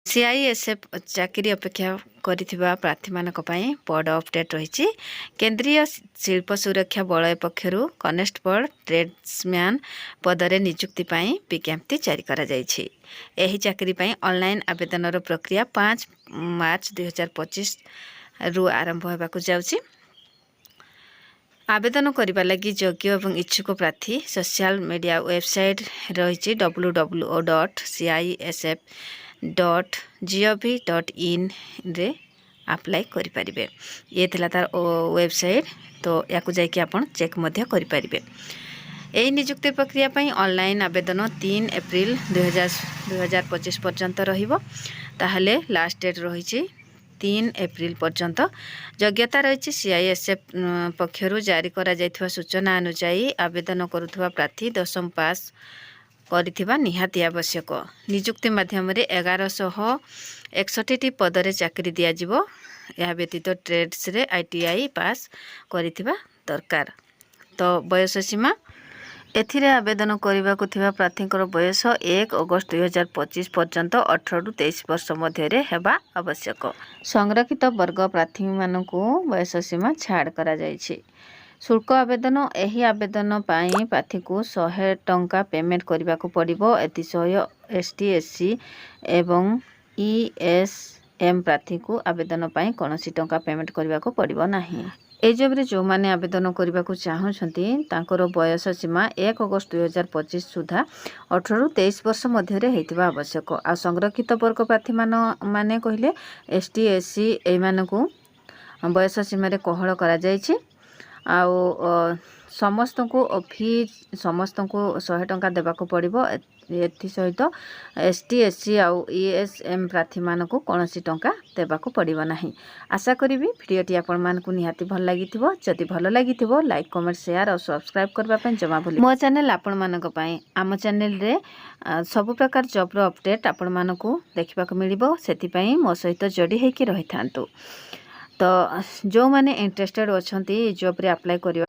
CISF चाकरी अपेक्षा करिथिबा प्रार्थी मानक पई बड़ अपडेट रही। केंद्रीय शिल्प सुरक्षा बलय पक्षरु कनेस्टेबल ट्रेड्समैन पदरे नियुक्ति पई विज्ञप्ति जारी करा जायछि। एही चाकरी पई ऑनलाइन आवेदन प्रक्रिया 5 मार्च 2025 रु आरंभ होबाकु जाउछि। आवेदन करने लगी योग्य और इच्छुक प्रार्थी सोशल मीडिया वेबसाइट रही www.cissf.gov.in रे अप्लाई करें। ये थिला तार वेबसाइट, तो या जाकि आपण चेक मध्य करें। यही नियुक्ति प्रक्रिया पई ऑनलाइन आवेदन 3 एप्रिल 2025 पर्यंत रहिबो। ताहले लास्ट डेट रही 3 एप्रिल पर्यंत। योग्यता रही सीआईएसएफ पक्षरु जारी करा जायथिबा सूचना अनुसार आवेदन करुथबा प्रार्थी 10वीं पास करिथिबा निहाती आवश्यक। नियुक्ति माध्यम 1161 पदरे चाकरी दिया जिवो। या व्यतीत ट्रेड्स रे आईटीआई पास करिथिबा दरकार। तो बयस सीमा एथिरे आवेदन करने को प्रार्थी बयस 1 अगस्त 2025 पर्यंत 18 रु 23 वर्ष मध्य हेबा आवश्यक। संरक्षित वर्ग प्रार्थी मानकु बयस सीमा छाड़ करा जायछि। शुल्क आवेदन एही आवेदन पाई प्रार्थी को 100 टंका पेमेंट करने को पड़िबो। एतिसय एसटी एससी एवं ईएसएम प्रार्थी को आवेदन पाई कोनोसी टंका पेमेंट करने को पड़िबो नाही। ए जबरे जो माने आवेदन करने को चाहूँगी तांकर बयस सीमा 1 अगस्त 2025 सुधा 18 रु 23 वर्ष मध्य होइतिबा आवश्यक। आ संरक्षित वर्ग प्रार्थी माने कहले एसटी एससी एमानकु बयस सीमा कोहल करा जायछि। आ समस्त को समस्त को 100 टंका देवाक पड़िबो। एथि सहित एसटी एससी आउ ईएसएम प्रार्थी मानकु कोनोसी टंका देवाक पड़िबो नाही। आशा करी भिडियोटी आपण मानकु निहाती भल लागिथिबो। जदि भल लागिथिबो लाइक कमेंट शेयर और सब्सक्राइब करबा पय जमा भूलि। मो चैनल आपण मानक पय आम चैनल रे सब प्रकार जॉब रो अपडेट आपण मानकु देखिबाक मिलिबो। सेति पय मो सहित जोडी हेकि रहिथांतु। तो जो माने इंटरेस्टेड अछंती जॉब रे अप्लाई करियो